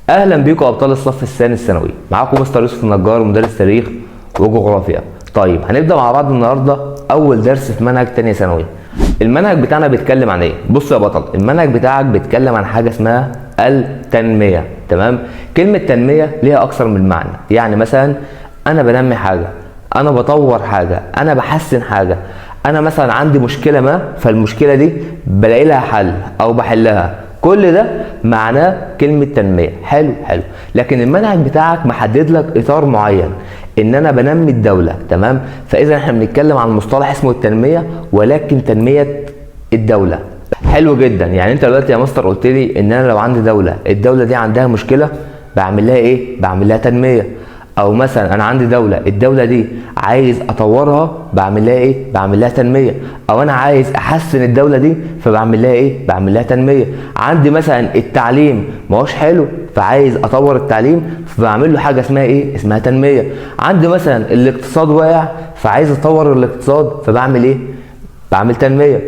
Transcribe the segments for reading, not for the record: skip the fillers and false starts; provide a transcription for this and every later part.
اهلا بيكم ابطال الصف الثاني الثانوي. معاكم مستر يوسف النجار مدرس تاريخ وجغرافيا. طيب هنبدا مع بعض النهارده اول درس في منهج تانية ثانوي. المنهج بتاعنا بيتكلم عن ايه؟ بص يا بطل، المنهج بتاعك بيتكلم عن حاجه اسمها التنميه. تمام؟ كلمه تنميه ليها اكثر من معنى. يعني مثلا انا بنمي حاجه، انا بطور حاجه، انا بحسن حاجه. انا مثلا عندي مشكله ما، فالمشكله دي بلاقي لها حل او بحلها. كل ده معناه كلمة تنمية. حلو. لكن المنهج بتاعك محدد لك اطار معين، ان انا بنمي الدولة. تمام؟ فاذا احنا بنتكلم عن مصطلح اسمه التنمية، ولكن تنمية الدولة. حلو جدا. يعني انت دلوقتي يا مستر قلت لي ان انا لو عندي دولة، الدولة دي عندها مشكلة، بعمل لها ايه؟ بعمل لها تنمية. او مثلا انا عندي دولة، الدولة دي عايز اطورها، بعمل لها ايه؟ بعمل لها تنمية. او انا عايز احسن الدولة دي، فبعمل لها ايه؟ بعمل لها تنمية. عندي مثلا التعليم ما هوش حلو، فعايز اطور التعليم، فبعمل له حاجة اسمها ايه؟ اسمها تنمية. عندي مثلا الاقتصاد واقع، فعايز اطور الاقتصاد، فبعمل ايه؟ بعمل تنمية.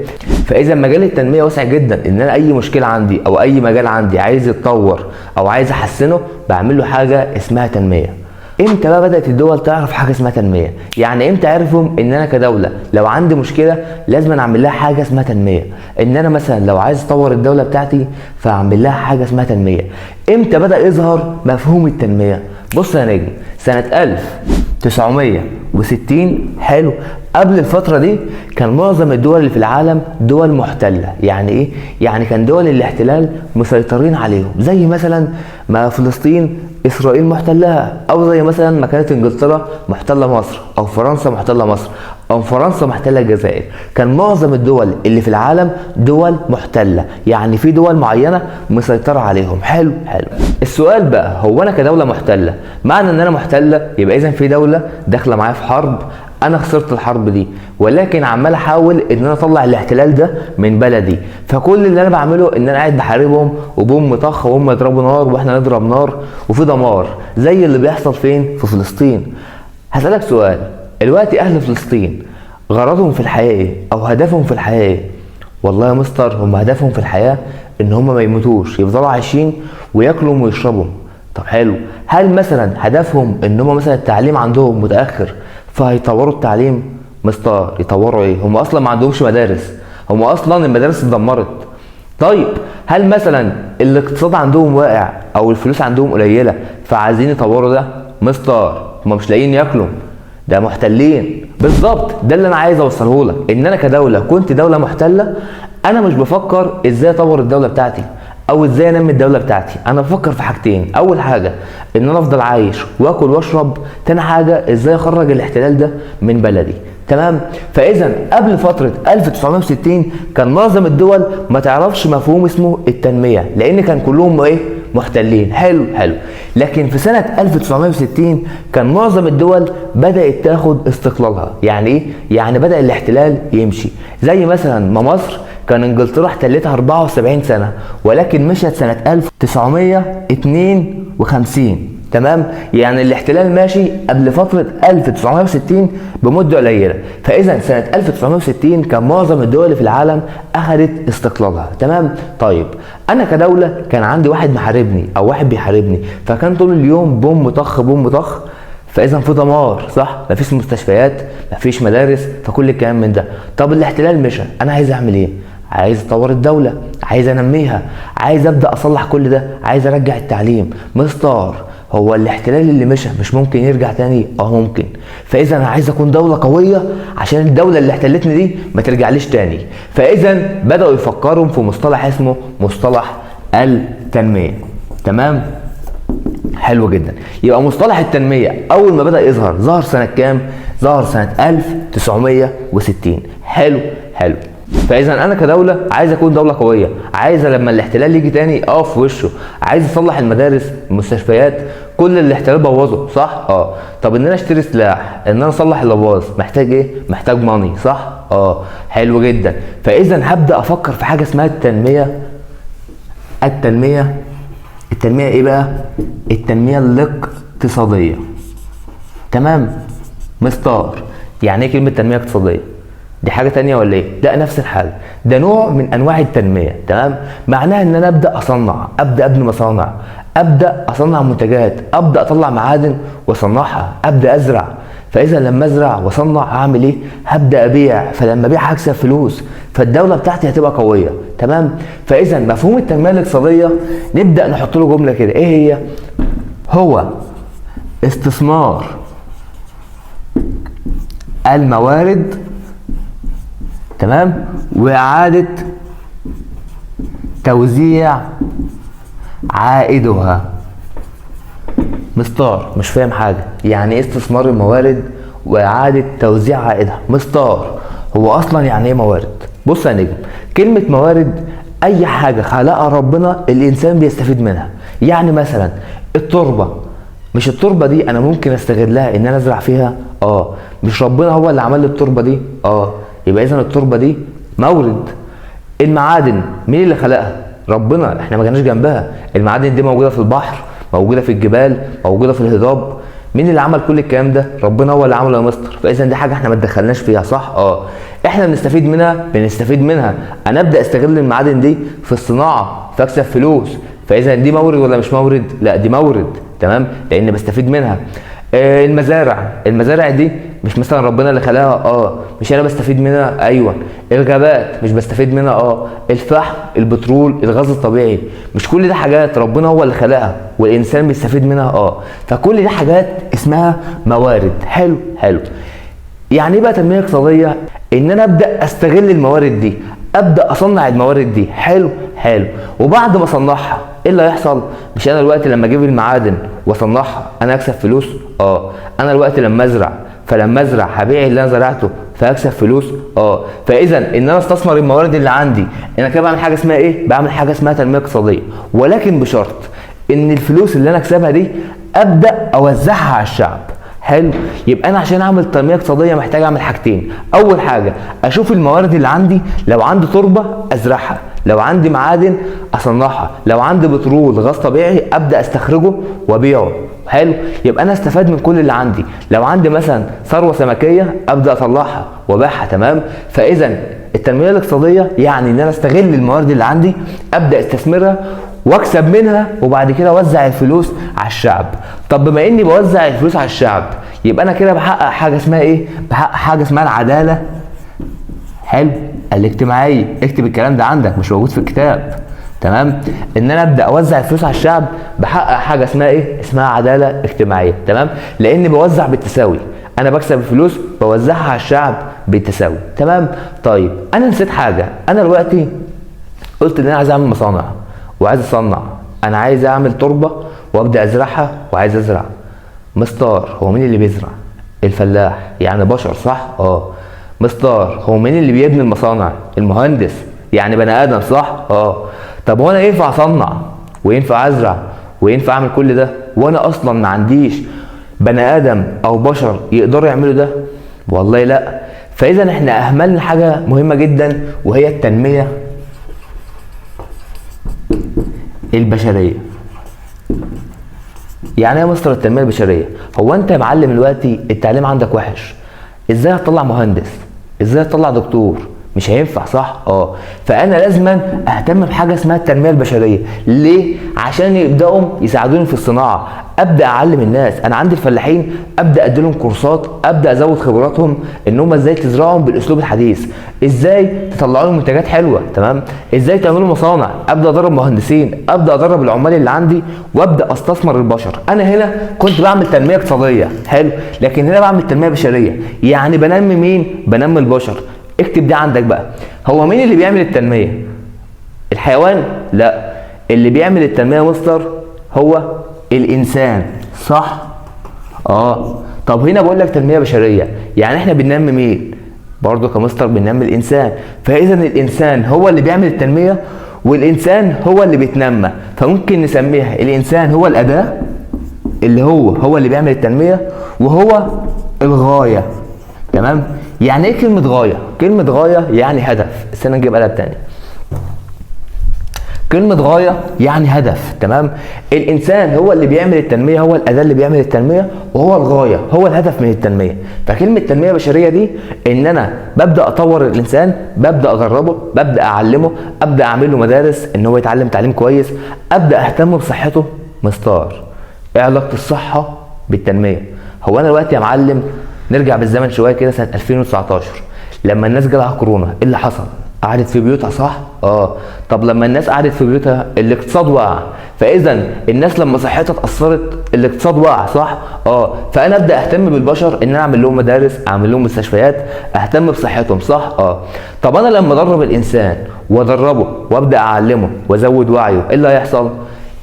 فاذا مجال التنمية واسع جدا، ان انا اي مشكلة عندي او اي مجال عندي عايز يتطور او عايز احسنه، بعمل له حاجة اسمها تنمية. امتى بقى بدأت الدول تعرف حاجة اسمها تنمية؟ يعني امتى عرفهم ان انا كدولة لو عندي مشكلة لازم اعمل لها حاجة اسمها تنمية؟ ان انا مثلا لو عايز اطور الدولة بتاعتي فاعمل لها حاجة اسمها تنمية. امتى بدأ يظهر مفهوم التنمية؟ بص يا نجم، سنة 1960. حلو. قبل الفترة دي كان معظم الدول اللي في العالم دول محتلة. يعني ايه؟ يعني كان دول الاحتلال مسيطرين عليهم، زي مثلا ما فلسطين اسرائيل محتلها، او زي مثلا ما كانت انجلترا محتله مصر، او فرنسا محتله مصر، او فرنسا محتله الجزائر. كان معظم الدول اللي في العالم دول محتله، يعني في دول معينه مسيطره عليهم. حلو. السؤال بقى، هو انا كدوله محتله، معنى ان انا محتله يبقى اذا في دوله داخله معايا في حرب، انا خسرت الحرب دي، ولكن عمال احاول ان انا اطلع الاحتلال ده من بلدي. فكل اللي انا بعمله ان انا قاعد بحاربهم، وبوم طخ، وهم يضربوا نار واحنا نضرب نار، وفي دمار زي اللي بيحصل فين؟ في فلسطين. هسألك سؤال، دلوقتي اهل فلسطين غرضهم في الحياة ايه؟ او هدفهم في الحياة ايه؟ والله يا مستر، هم هدفهم في الحياة ان هم ما يموتوش، يفضلوا عايشين وياكلوا ويشربوا. طب حلو. هل مثلا هدفهم ان هم مثلا التعليم عندهم متأخر فهيطوروا التعليم؟ مستر يطوروا ايه؟ هم اصلا ما عندهمش مدارس، هم اصلا المدارس اتدمرت. طيب هل مثلا الاقتصاد عندهم واقع او الفلوس عندهم قليله فعايزين يطوروا ده؟ مستر هم مش لاقيين ياكلوا، ده محتلين. بالظبط، ده اللي انا عايز اوصله لك، ان انا كدوله كنت دوله محتله، انا مش بفكر ازاي اطور الدوله بتاعتي او ازاي انمي الدوله بتاعتي. انا بفكر في حاجتين، اول حاجه ان انا افضل عايش واكل واشرب، تاني حاجه ازاي اخرج الاحتلال ده من بلدي. تمام؟ فاذا قبل فتره 1960 كان معظم الدول ما تعرفش مفهوم اسمه التنميه، لان كان كلهم ايه؟ محتلين. حلو. لكن في سنه 1960 كان معظم الدول بدات تاخد استقلالها. يعني ايه؟ يعني بدا الاحتلال يمشي. زي مثلا ما مصر كان انجلترا احتلتها 74 سنه، ولكن مشت سنه 1952. تمام؟ يعني الاحتلال ماشي قبل فترة 1960 بمدة قليلة. فإذا سنة 1960 كان معظم الدول اللي في العالم أخذت استقلالها. تمام؟ طيب أنا كدولة كان عندي واحد محاربني أو واحد بيحاربني، فكان طول اليوم بوم طخ. فإذا في دمار، صح؟ مفيش مستشفيات، مفيش مدارس، فكل الكلام من ده. طب الاحتلال مشى، أنا عايز أعمل إيه؟ عايز اطور الدولة، عايز انميها، عايز ابدا اصلح كل ده، عايز ارجع التعليم. مستر هو الاحتلال اللي مشى مش ممكن يرجع تاني؟ ممكن. فاذا انا عايز اكون دولة قوية عشان الدولة اللي احتلتني دي ما ترجعليش تاني. فاذا بدأوا يفكروا في مصطلح اسمه مصطلح التنمية. تمام؟ حلو جدا. يبقى مصطلح التنمية اول ما بدأ يظهر، ظهر سنة كام؟ ظهر سنة 1960. حلو. فاذا انا كدوله عايز اكون دوله قويه، عايز لما الاحتلال يجي تاني اقف في وشه، عايز اصلح المدارس، المستشفيات، كل اللي الاحتلال بوظه، صح؟ طب ان انا اشتري سلاح، ان انا اصلح اللي باظ، محتاج ايه؟ محتاج ماني، صح؟ حلو جدا. فاذا هبدا افكر في حاجه اسمها التنميه. التنميه ايه بقى؟ التنميه الاقتصاديه. تمام؟ مستر يعني ايه كلمه تنميه اقتصاديه؟ دي حاجة تانية ولا ايه؟ لا، نفس الحاجة، ده نوع من انواع التنمية. تمام؟ معناها ان انا ابدأ اصنع، ابدأ ابني مصانع، ابدا اصنع منتجات، ابدا اطلع معادن واصنعها، ابدا ازرع. فاذا لما ازرع واصنع هعمل ايه؟ هبدا ابيع، فلما ابيع هكسب فلوس، فالدوله بتاعتي هتبقى قويه. تمام؟ فاذا مفهوم التنميه الاقتصاديه نبدا نحط له جمله كده، ايه هي؟ هو استثمار الموارد، تمام، واعاده توزيع عائدها. مستار مش فاهم حاجه، يعني ايه استثمار الموارد واعاده توزيع عائدها؟ مستار هو اصلا يعني ايه موارد؟ بص يا نجم، كلمه موارد اي حاجه خلقها ربنا الانسان بيستفيد منها. يعني مثلا التربه، مش التربه دي انا ممكن استغلها ان انا ازرع فيها؟ مش ربنا هو اللي عمل لي التربه دي؟ يبقى اذا التربه دي مورد. المعادن مين اللي خلقها؟ ربنا، احنا ما جيناش جنبها. المعادن دي موجوده في البحر، موجوده في الجبال، موجوده في الهضاب. مين اللي عمل كل الكلام ده؟ ربنا هو اللي عمله يا مستر. فاذا دي حاجه احنا ما اتدخلناش فيها، صح؟ احنا بنستفيد منها. انا ابدا استغل المعادن دي في الصناعه فاكسب فلوس. فاذا دي مورد ولا مش مورد؟ لا دي مورد، تمام، لان بستفيد منها. المزارع دي مش مثلا ربنا اللي خلاها؟ مش انا بستفيد منها؟ ايوه. الغابات مش بستفيد منها؟ الفحم، البترول، الغاز الطبيعي، مش كل دي حاجات ربنا هو اللي خلقها والانسان بيستفيد منها؟ فكل دي حاجات اسمها موارد. حلو. يعني ايه بقى تنميه اقتصاديه؟ ان انا ابدا استغل الموارد دي، ابدا اصنع الموارد دي. حلو. وبعد ما اصنعها ايه اللي هيحصل؟ مش انا الوقت لما اجيب المعادن واصنعها انا اكسب فلوس؟ انا الوقت لما ازرع، فلما ازرع هبيع اللي انا زرعته فاكسب فلوس؟ فاذا ان انا استثمر الموارد اللي عندي، انا كده بعمل حاجه اسمها ايه؟ بعمل حاجه اسمها تنميه اقتصاديه، ولكن بشرط ان الفلوس اللي انا اكسبها دي ابدا اوزعها على الشعب. حلو. يبقى انا عشان اعمل تنميه اقتصاديه محتاج اعمل حاجتين. اول حاجه اشوف الموارد اللي عندي، لو عندي تربه ازرعها، لو عندي معادن اصنعها، لو عندي بترول غاز طبيعي ابدا استخرجه وابيعه. حلو. يبقى انا استفاد من كل اللي عندي. لو عندي مثلا ثروه سمكيه ابدا اطلعها وابيعها. تمام. فاذا التنميه الاقتصاديه يعني ان انا استغل الموارد اللي عندي، ابدا استثمرها واكسب منها، وبعد كده اوزع الفلوس على الشعب. طب بما اني بوزع الفلوس على الشعب يبقى انا كده بحقق حاجه اسمها ايه؟ بحقق حاجه اسمها العداله. حلو. الاجتماعيه. اكتب الكلام ده عندك، مش موجود في الكتاب. تمام. ان انا ابدا اوزع الفلوس على الشعب بحقق حاجه اسمها ايه؟ اسمها عداله اجتماعيه. تمام. لاني بوزع بالتساوي، انا بكسب الفلوس بوزعها على الشعب بالتساوي. تمام. طيب انا نسيت حاجه. انا دلوقتي قلت ان انا عايز اعمل مصانع وعايز اصنع، انا عايز اعمل تربه وابدا ازرعها وعايز ازرع. مستار هو مين اللي بيزرع؟ الفلاح، يعني بشر، صح؟ مستار هو مين اللي بيبني المصانع؟ المهندس، يعني بني ادم، صح؟ طب وانا ينفع اصنع وينفع ازرع وينفع اعمل كل ده وانا اصلا ما عنديش بني ادم او بشر يقدروا يعملوا ده؟ والله لا. فاذا احنا اهملنا حاجه مهمه جدا وهي التنميه البشريه. يعني ايه يا مستر التنميه البشريه؟ هو انت يا معلم دلوقتي التعليم عندك وحش، ازاي هتطلع مهندس؟ ازاي هتطلع دكتور؟ مش هينفع، صح؟ فانا لازما اهتم بحاجه اسمها التنميه البشريه. ليه؟ عشان يبداوا يساعدوني في الصناعه، ابدا اعلم الناس. انا عندي الفلاحين ابدا اديلهم كورسات، ابدا ازود خبراتهم ان هم ازاي تزرعهم بالاسلوب الحديث، ازاي تطلعوا لهم منتجات حلوه. تمام. ازاي تعملوا مصانع، ابدا ادرب مهندسين، ابدا ادرب العمال اللي عندي، وابدا استثمر البشر. انا هنا كنت بعمل تنميه اقتصاديه، حلو، لكن هنا بعمل تنميه بشريه، يعني بنمي مين؟ بنمي البشر. اكتب دي عندك بقى. هو مين اللي بيعمل التنميه؟ الحيوان؟ لا، اللي بيعمل التنميه يا مستر هو الانسان، صح؟ طب هنا بقول لك تنميه بشريه، يعني احنا بننمي مين؟ برضه كمستر بننمي الانسان. فاذا الانسان هو اللي بيعمل التنميه والانسان هو اللي بيتنمى، فممكن نسميها الانسان هو الاداه اللي هو اللي بيعمل التنميه وهو الغايه. تمام. يعني ايه كلمه غايه؟ كلمه غايه يعني هدف. استنى نجيب قلم تاني. كلمة غاية يعني هدف. تمام. الإنسان هو اللي بيعمل التنمية، هو الأداة اللي بيعمل التنمية، وهو الغاية، هو الهدف من التنمية. فكلمة تنمية بشرية دي إن أنا ببدأ أطور الإنسان، ببدأ أدربه، ببدأ أعلمه، أبدأ أعمل له مدارس إن هو يتعلم تعليم كويس، أبدأ أهتم بصحته. مستار. ايه علاقه الصحه بالتنميه؟ هو انا دلوقتي يا معلم نرجع بالزمن شويه كده سنه 2019 لما الناس جالها كورونا، ايه اللي حصل؟ قعدت في بيوتها صح؟ طب لما الناس قعدت في بيوتها الاقتصاد وقع، فاذا الناس لما صحتها اتاثرت الاقتصاد وقع صح؟ فانا ابدا اهتم بالبشر ان انا اعمل لهم مدارس، اعمل لهم مستشفيات، اهتم بصحتهم صح؟ طب انا لما ادرب الانسان وادربه وابدا اعلمه وازود وعيه، ايه اللي هيحصل؟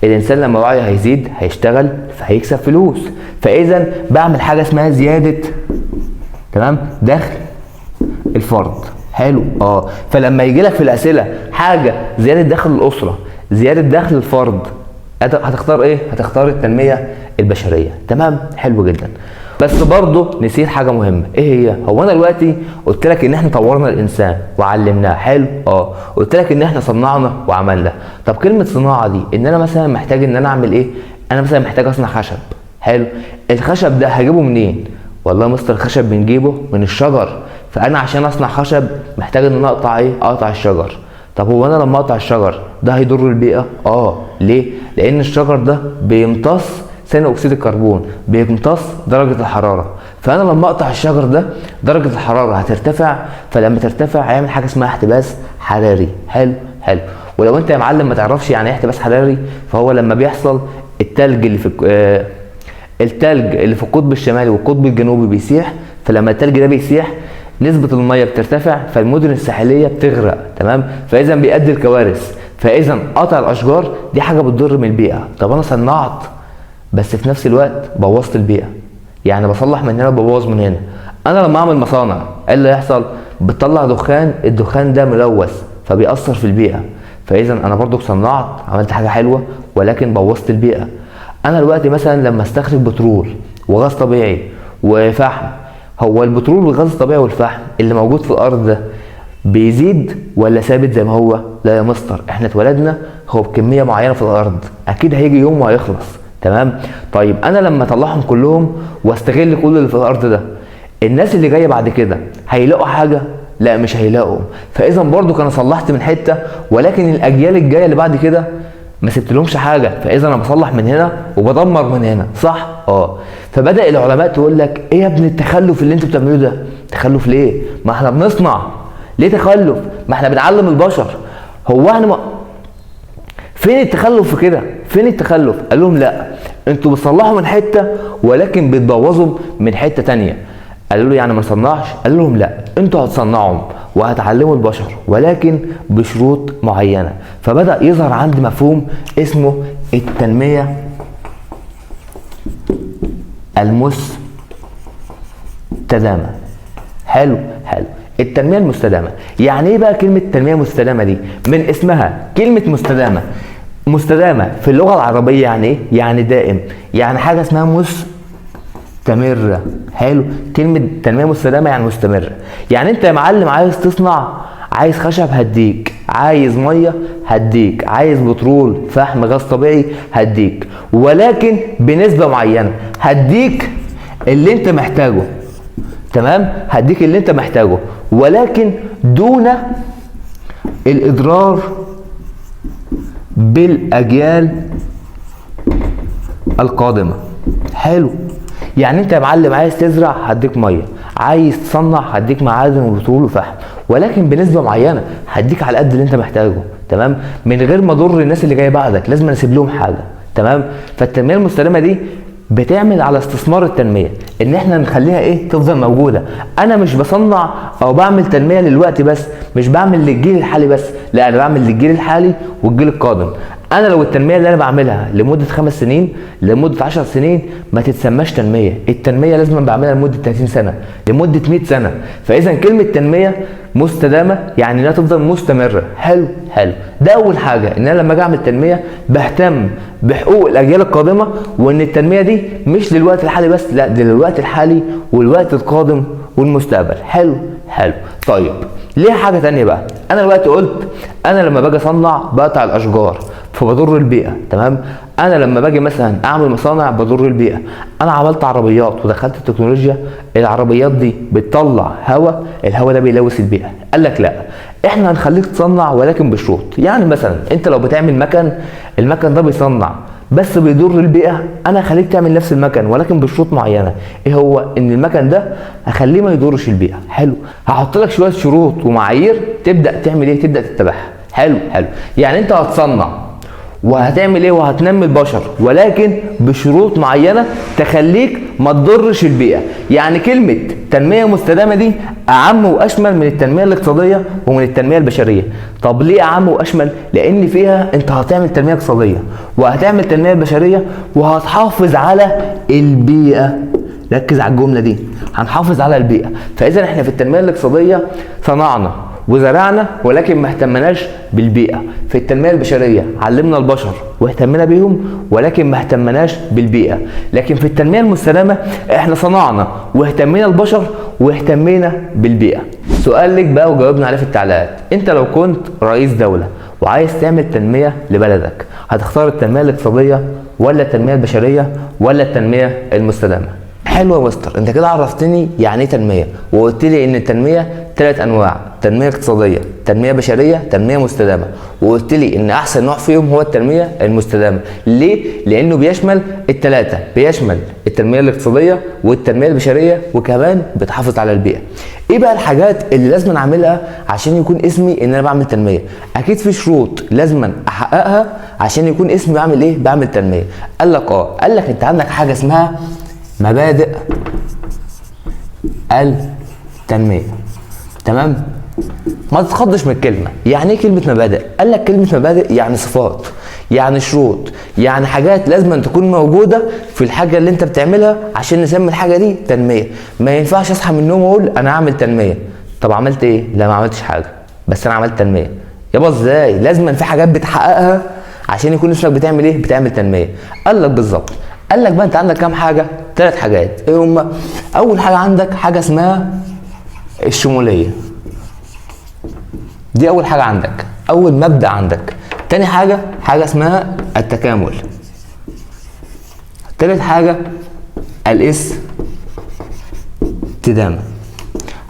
الانسان لما وعيه هيزيد هيشتغل فهيكسب فلوس، فاذا بعمل حاجه اسمها زياده تمام دخل الفرد. حلو. فلما يجي لك في الاسئله حاجه زياده دخل الاسره، زياده دخل الفرد، هتختار ايه؟ هتختار التنميه البشريه. تمام، حلو جدا. بس برضه نسيت حاجه مهمه، ايه هي؟ هو انا دلوقتي قلت لك ان احنا طورنا الانسان وعلمناه، حلو. قلت لك ان احنا صنعنا وعملنا. طب كلمه صناعه دي ان انا مثلا محتاج ان انا اعمل ايه؟ انا مثلا محتاج اصنع خشب. حلو. الخشب ده هجيبه منين؟ والله يا مستر الخشب بنجيبه من الشجر، فانا عشان اصنع خشب محتاج ان انا اقطع ايه؟ اقطع الشجر. طب هو انا لما اقطع الشجر ده هيضر البيئه؟ ليه؟ لان الشجر ده بيمتص ثاني اكسيد الكربون، بيمتص درجه الحراره، فانا لما اقطع الشجر ده درجه الحراره هترتفع، فلما ترتفع هيعمل حاجه اسمها احتباس حراري. حلو. ولو انت يا معلم ما تعرفش يعني ايه احتباس حراري، فهو لما بيحصل التلج اللي في القطب الشمالي والقطب الجنوبي بيسيح، فلما التلج ده بيسيح نسبة المية بترتفع، فالمدن الساحلية بتغرق. تمام، فإذا بيؤدي الكوارث. فإذا قطع الأشجار دي حاجة بتضر من البيئة. طب أنا صنعت بس في نفس الوقت بوظت البيئة، يعني بصلح من هنا وببوظ من هنا. أنا لما أعمل مصانع إيه اللي يحصل؟ بتطلع دخان، الدخان ده ملوث فبيأثر في البيئة. فإذا أنا برضو صنعت، عملت حاجة حلوة ولكن بوظت البيئة. أنا دلوقتي مثلا لما استخرج بترول وغاز طبيعي وفحم، هو البترول والغاز الطبيعي والفحم اللي موجود في الارض ده بيزيد ولا ثابت زي ما هو؟ لا يا مستر، احنا اتولدنا هو بكميه معينه في الارض، اكيد هيجي يوم وهيخلص. تمام. طيب انا لما اطلعهم كلهم واستغل كل اللي في الارض ده، الناس اللي جايه بعد كده هيلاقوا حاجه؟ لا مش هيلاقوا. فاذا برضو انا صلحت من حته، ولكن الاجيال الجايه اللي بعد كده ما سبتلهمش حاجه، فاذا انا بصلح من هنا وبدمر من هنا صح؟ فبدا العلماء تقول لك ايه يا ابني التخلف اللي انتوا بتعملوه ده؟ تخلف ليه؟ ما احنا بنصنع. ليه تخلف؟ ما احنا بنعلم البشر. هو احنا فين التخلف في كده؟ فين التخلف؟ قال لهم لا، انتوا بتصلحوا من حته ولكن بتبوظوا من حته تانيه. قالوا له يعني ما نصنعش؟ قال لهم لا، انتوا هتصنعوا وهتعلموا البشر ولكن بشروط معينه. فبدا يظهر عندي مفهوم اسمه التنميه المستدامه. حلو. التنميه المستدامه يعني ايه بقى كلمه تنميه مستدامه دي؟ من اسمها كلمه مستدامه في اللغه العربيه يعني ايه؟ يعني دائم، يعني حاجه اسمها مستمره. حلو. كلمه تنميه مستدامه يعني مستمره. يعني انت يا معلم عايز تصنع، عايز خشب هديك، عايز ميه هديك، عايز بترول فحم غاز طبيعي هديك، ولكن بنسبه معينه. هديك اللي انت محتاجه، تمام، هديك اللي انت محتاجه ولكن دون الاضرار بالاجيال القادمه. حلو. يعني انت يا معلم عايز تزرع هديك ميه، عايز تصنع هديك معادن وبترول وفحم، ولكن بنسبه معينه، هديك على قد اللي انت محتاجه. تمام، من غير ما اضر الناس اللي جايه بعدك، لازم اسيب لهم حاجه. تمام. فالتنميه المستدامه دي بتعمل على استثمار التنميه، ان احنا نخليها ايه؟ تفضل موجوده. انا مش بصنع او بعمل تنميه للوقت بس، مش بعمل للجيل الحالي بس، لا انا بعمل للجيل الحالي والجيل القادم. انا لو التنميه اللي انا بعملها لمده 5 سنين، لمده 10 سنين، ما تتسماش تنميه. التنميه لازم بعملها لمده 30 سنه، لمده 100 سنه. فاذا كلمه تنميه مستدامه يعني انها تفضل مستمره. حلو. ده اول حاجه، ان انا لما اجي اعمل تنميه بهتم بحقوق الاجيال القادمه، وان التنميه دي مش للوقت الحالي بس، لا دي للوقت الحالي والوقت القادم والمستقبل. حلو. طيب ليه حاجه تانية بقى؟ انا دلوقتي قلت انا لما باجي اصنع بقطع الاشجار فبضر البيئه. تمام. انا لما باجي مثلا اعمل مصانع بضر البيئه. انا عملت عربيات ودخلت التكنولوجيا، العربيات دي بتطلع هواء، الهواء ده بيلوث البيئه. قال لك لا، احنا هنخليك تصنع ولكن بشروط. يعني مثلا انت لو بتعمل مكن، المكن ده بيصنع بس بيضر البيئه، انا هخليك تعمل نفس المكن ولكن بشروط معينه. ايه هو؟ ان المكن ده هخليه ما يضرش البيئه. حلو، هحط لك شويه شروط ومعايير تبدا تعمل ايه؟ تبدا تتبعها. حلو حلو، يعني انت هتصنع وهتعمل ايه؟ وهتنمي البشر ولكن بشروط معينه تخليك ما تضرش البيئه. يعني كلمه تنميه مستدامه دي اعم واشمل من التنميه الاقتصاديه ومن التنميه البشريه. طب ليه اعم واشمل؟ لان فيها انت هتعمل تنميه اقتصاديه وهتعمل تنميه بشريه وهتحافظ على البيئه. ركز على الجمله دي، هنحافظ على البيئه. فاذا احنا في التنميه الاقتصاديه صنعنا وزرعنا ولكن ما اهتمناش بالبيئه. في التنميه البشريه علمنا البشر واهتمنا بيهم ولكن ما اهتمناش بالبيئه. لكن في التنميه المستدامه احنا صنعنا واهتمينا البشر واهتمينا بالبيئه. سؤال لك بقى وجاوبنا عليه في التعليقات، انت لو كنت رئيس دوله وعايز تعمل تنميه لبلدك هتختار التنميه الاقتصاديه ولا التنميه البشريه ولا التنميه المستدامه؟ حلو يا مستر، انت كده عرفتني يعني ايه تنميه وقلت لي ان التنميه 3 انواع: تنميه اقتصاديه، تنميه بشريه، تنميه مستدامه، وقلت لي ان احسن نوع فيهم هو التنميه المستدامه. ليه؟ لانه بيشمل الثلاثه، بيشمل التنميه الاقتصاديه والتنميه البشريه وكمان بتحافظ على البيئه. ايه بقى الحاجات اللي لازم اعملها عشان يكون اسمي ان انا بعمل تنميه؟ اكيد في شروط لازم احققها عشان يكون اسمي بعمل ايه؟ بعمل تنميه. قال لك قال لك انت عندك حاجه اسمها مبادئ التنميه. تمام؟ ما تتخضش من الكلمه. يعني ايه كلمه مبادئ؟ قال لك كلمه مبادئ يعني صفات، يعني شروط، يعني حاجات لازم تكون موجوده في الحاجه اللي انت بتعملها عشان نسمي الحاجه دي تنميه. ما ينفعش اصحى من النوم واقول انا هعمل تنميه. طب عملت ايه؟ لا ما عملتش حاجه بس انا عملت تنميه. يابا ازاي؟ لازم في حاجات بتحققها عشان يكون اسمك بتعمل ايه؟ بتعمل تنميه. قال لك بالظبط. قال لك بقى انت عندك كام حاجه؟ 3 حاجات. ايه هما؟ اول حاجه عندك حاجه اسمها الشموليه. دي اول حاجه عندك، اول مبدا عندك. تاني حاجه اسمها التكامل. تالت حاجه الاستدامه.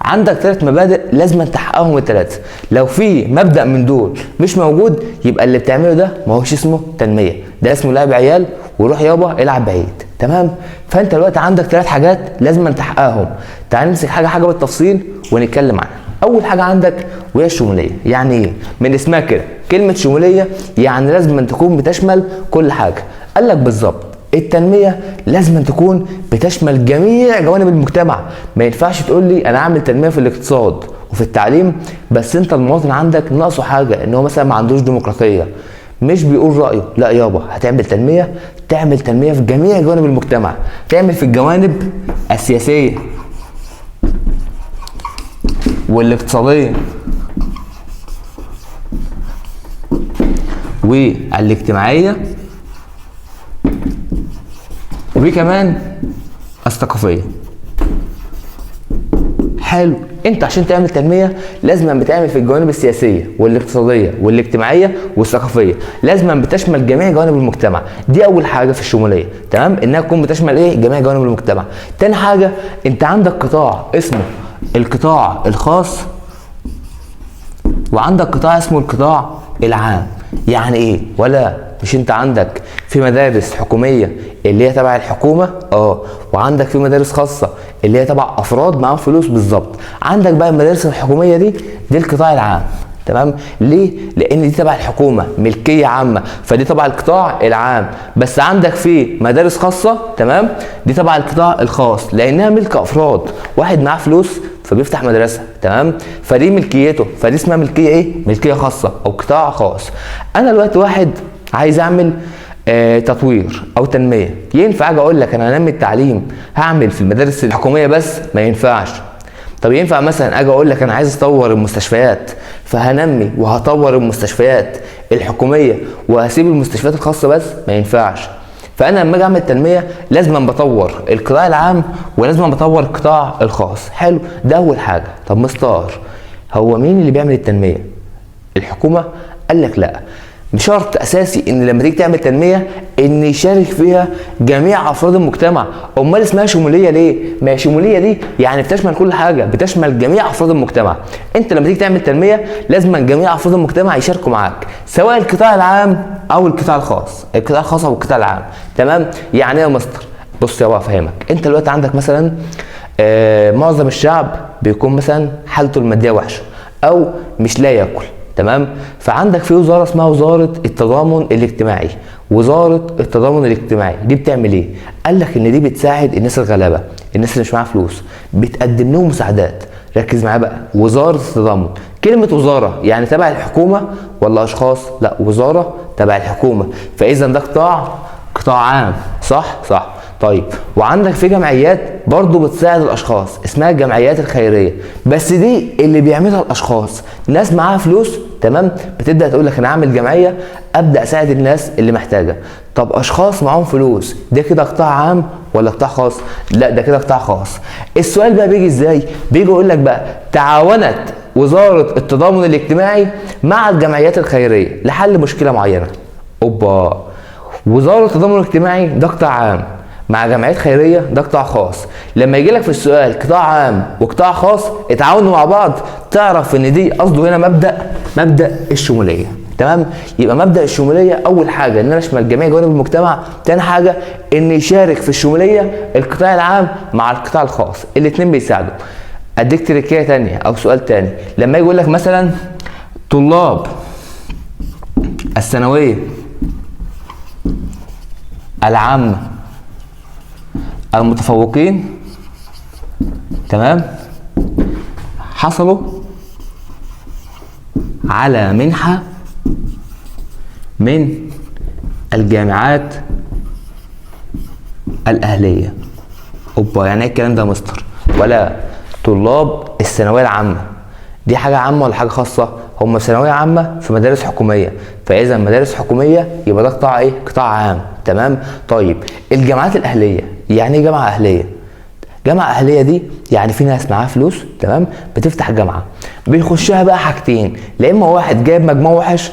عندك 3 مبادئ لازم تحققهم ال3. لو في مبدا من دول مش موجود يبقى اللي بتعمله ده ما هوش اسمه تنميه، ده اسمه لعب عيال وروح يابا العب بعيد. تمام؟ فانت دلوقتي عندك 3 حاجات لازم تحققهم. تعال نمسك حاجه بالتفصيل ونتكلم عنها. اول حاجه عندك وهي الشموليه. يعني ايه؟ من اسمها كده كلمه شموليه يعني لازم تكون بتشمل كل حاجه. قال لك بالظبط التنميه لازم تكون بتشمل جميع جوانب المجتمع. ما ينفعش تقول لي انا اعمل تنميه في الاقتصاد وفي التعليم بس انت المواطن عندك ناقصه حاجه، ان هو مثلا ما عندوش ديمقراطيه، مش بيقول رايه. لا يابا، هتعمل تنميه، تعمل تنميه في جميع جوانب المجتمع. تعمل في الجوانب السياسيه والاقتصاديه والاجتماعيه وكمان الثقافيه. حلو، انت عشان تعمل تنميه لازم بتعمل في الجوانب السياسيه والاقتصاديه والاجتماعيه والثقافيه، لازم بتشمل جميع جوانب المجتمع. دي اول حاجه في الشموليه. تمام؟ انها تكون بتشمل ايه؟ جميع جوانب المجتمع. تاني حاجه انت عندك قطاع اسمه القطاع الخاص وعندك قطاع اسمه القطاع العام. يعني ايه؟ ولا مش انت عندك في مدارس حكوميه اللي هي تبع الحكومه وعندك في مدارس خاصه اللي هي تبع افراد معاهم فلوس؟ بالظبط. عندك بقى المدارس الحكوميه دي القطاع العام. تمام؟ ليه؟ لان دي تبع الحكومه، ملكيه عامه، فدي تبع القطاع العام. بس عندك في مدارس خاصه، تمام، دي تبع القطاع الخاص لانها ملك افراد، واحد معاه فلوس فبيفتح مدرسه. تمام؟ فدي ملكيته، فدي اسمها ملكيه ايه؟ ملكيه خاصه او قطاع خاص. انا دلوقتي واحد عايز اعمل تطوير او تنميه، ينفع اجي اقول لك انا هنمي التعليم هعمل في المدارس الحكوميه بس؟ ما ينفعش. طب ينفع مثلا اجي اقول لك انا عايز اطور المستشفيات فهنمي وهطور المستشفيات الحكوميه وهسيب المستشفيات الخاصه بس؟ ما ينفعش. فانا لما اجي اعمل تنميه لازم بطور القطاع العام ولازم بطور القطاع الخاص. حلو، ده اول حاجه. طب مستر، هو مين اللي بيعمل التنميه؟ الحكومه؟ قال لك لا، شرط اساسي ان لما تيجي تعمل تنميه ان يشارك فيها جميع افراد المجتمع. امال اسمها شموليه ليه؟ ما هي شموليه دي يعني بتشمل كل حاجه، بتشمل جميع افراد المجتمع. انت لما تيجي تعمل تنميه لازم جميع افراد المجتمع يشاركوا معاك، سواء القطاع العام او القطاع الخاص، القطاع الخاص او القطاع العام. تمام؟ يعني ايه يا مستر؟ بص يا بقى افهمك. انت دلوقتي عندك مثلا معظم الشعب بيكون مثلا حالته الماديه وحشه او مش لاقي ياكل. تمام؟ فعندك في وزاره اسمها وزاره التضامن الاجتماعي. وزاره التضامن الاجتماعي دي بتعمل ايه؟ قال لك ان دي بتساعد الناس الغلابه، الناس اللي مش معاها فلوس، بتقدم لهم مساعدات. ركز معايا بقى، وزاره التضامن، كلمه وزاره يعني تبع الحكومه ولا اشخاص؟ لا، وزاره تبع الحكومه، فاذا ده قطاع عام. صح. طيب، وعندك في جمعيات برضو بتساعد الاشخاص اسمها الجمعيات الخيريه، بس دي اللي بيعملها الاشخاص، ناس معاها فلوس. تمام؟ بتبدا تقول لك انا اعمل جمعيه ابدا اساعد الناس اللي محتاجه. طب اشخاص معاهم فلوس، ده كده قطاع عام ولا قطاع خاص؟ لا، ده كده قطاع خاص. السؤال بقى بيجي ازاي؟ بيجي يقول لك بقى تعاونت وزاره التضامن الاجتماعي مع الجمعيات الخيريه لحل مشكله معينه. اوبا، وزاره التضامن الاجتماعي ده قطاع عام مع جمعيات خيريه ده قطاع خاص. لما يجي لك في السؤال قطاع عام وقطاع خاص اتعاونوا مع بعض، تعرف ان دي قصده هنا مبدا الشموليه. تمام؟ يبقى مبدا الشموليه اول حاجه ان انا اشمل جميع جوانب المجتمع، تاني حاجه ان يشارك في الشموليه القطاع العام مع القطاع الخاص، الاثنين بيساعدوا. اديك تركيه تانيه او سؤال تاني، لما يجي يقول لك مثلا طلاب الثانويه العامه المتفوقين، تمام، حصلوا على منحة من الجامعات الأهلية. اوبا، يعني ايه الكلام ده يا مستر؟ ولا طلاب الثانوية العامة دي حاجة عامة ولا حاجة خاصة؟ هم ثانوية عامة في مدارس حكومية، فإذا مدارس حكومية يبقى ده قطاع ايه؟ قطاع عام. تمام؟ طيب، الجامعات الأهلية يعني ايه جامعة أهلية؟ جامعة أهلية دي يعني في ناس معاها فلوس، تمام، بتفتح جامعة بيخشها بقى حاجتين، لا إما واحد جايب مجموع وحش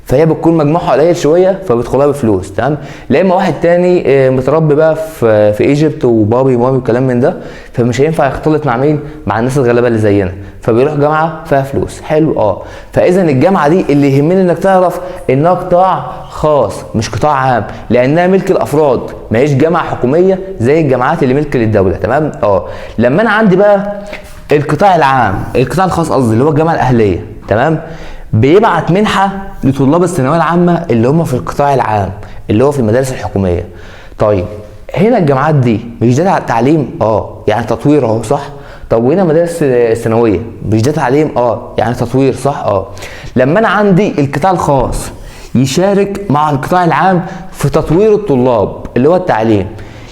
فهي بتكون مجموعها قليل شويه فبيدخلها بفلوس. تمام؟ لا اما واحد تاني متربي بقى في ايجيبت وبابي ومامي وكلام من ده، فمش هينفع يختلط مع مين؟ مع الناس الغلابه اللي زينا، فبيروح جامعه فيها فلوس. حلو. فاذا الجامعه دي اللي يهمني انك تعرف انها قطاع خاص مش قطاع عام، لانها ملك الافراد، ما هيش جامعه حكوميه زي الجامعات اللي ملك للدوله. تمام؟ لما انا عندي بقى القطاع العام، القطاع الخاص قصدي، اللي هو الجامعه الاهليه، تمام، بيبعت منحه لطلاب الثانويه العامه اللي هم في القطاع العام اللي هو في المدارس الحكوميه. طيب، هنا الجامعات دي مش ده تعليم؟ يعني تطوير اهو، صح؟ طب وهنا مدارس الثانويه مش ده تعليم؟ يعني تطوير، صح؟ لما انا عندي القطاع الخاص يشارك مع القطاع العام في تطوير الطلاب اللي هو التعليم،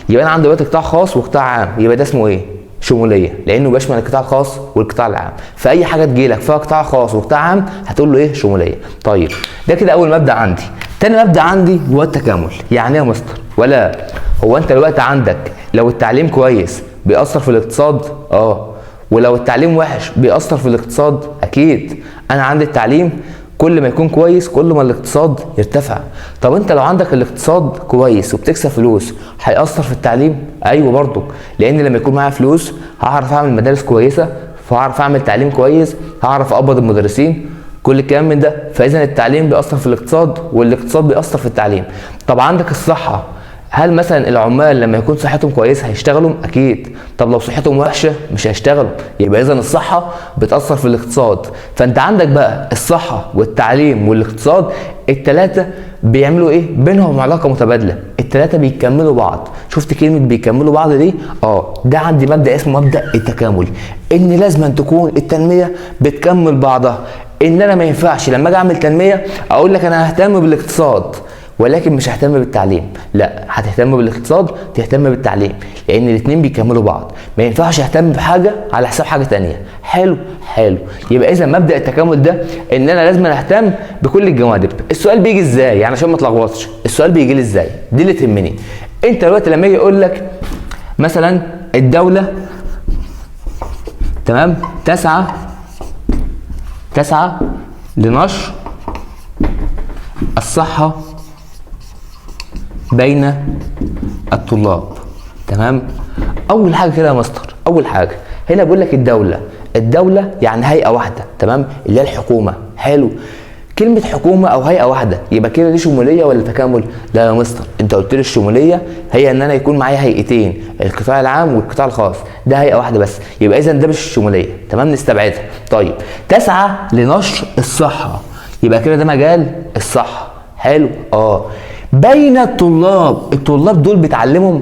يبقى انا عندي دلوقتي قطاع خاص وقطاع عام، يبقى ده اسمه ايه؟ شموليه، لانه بيشمل القطاع الخاص والقطاع العام. فاي حاجه تجيلك فيها قطاع خاص وقطاع عام هتقول له ايه؟ شموليه. طيب، ده كده اول مبدا عندي. تاني مبدا عندي هو التكامل. يعني ايه يا مستر؟ ولا هو انت دلوقتي عندك لو التعليم كويس بيأثر في الاقتصاد؟ ولو التعليم وحش بيأثر في الاقتصاد؟ اكيد. انا عندي التعليم كل ما يكون كويس كل ما الاقتصاد يرتفع. طب انت لو عندك الاقتصاد كويس وبتكسب فلوس هيأثر في التعليم؟ ايوه برضه، لان لما يكون معايا فلوس هعرف اعمل مدارس كويسه، فهعرف اعمل تعليم كويس، هعرف اقبض المدرسين، كل الكلام من ده. فاذا التعليم بيأثر في الاقتصاد والاقتصاد بيأثر في التعليم. طب عندك الصحه، هل مثلا العمال لما يكون صحتهم كويسه هيشتغلوا؟ اكيد. طب لو صحتهم وحشه مش هيشتغلوا. يبقى اذا الصحه بتاثر في الاقتصاد. فانت عندك بقى الصحه والتعليم والاقتصاد الثلاثه بيعملوا ايه؟ بينهم علاقه متبادله، الثلاثه بيكملوا بعض. شفت كلمه بيكملوا بعض دي؟ ده عندي مبدا اسمه مبدا التكامل، ان لازم أن تكون التنميه بتكمل بعضها. ان انا ما ينفعش لما اجي اعمل تنميه اقول لك انا ههتم بالاقتصاد ولكن مش ههتم بالتعليم. لا، هتهتم بالاقتصاد تهتم بالتعليم، لان الاثنين بيكملوا بعض. ما ينفعش اهتم بحاجه على حساب حاجه ثانيه. حلو. يبقى اذا مبدا التكامل ده ان انا لازم اهتم بكل الجوانب. السؤال بيجي ازاي؟ يعني عشان ما اتلخبطش، السؤال بيجي لي ازاي؟ دي اللي تهمني. انت دلوقتي لما يجي يقول لك مثلا الدوله، تمام، تسعى لنشر الصحة بين الطلاب. تمام. اول حاجه كده يا مستر، اول حاجه هنا بقول لك الدوله يعني هيئه واحده، تمام، اللي هي الحكومه. حلو. كلمه حكومه او هيئه واحده يبقى كده دي شموليه ولا تكامل؟ لا يا مستر، انت قلت لي الشموليه هي ان انا يكون معايا هيئتين، القطاع العام والقطاع الخاص، ده هيئه واحده بس، يبقى اذا ده مش الشموليه. تمام، نستبعدها. طيب، تسعى لنشر الصحه، يبقى كده ده مجال الصحه. حلو. بين الطلاب دول بيتعلموا؟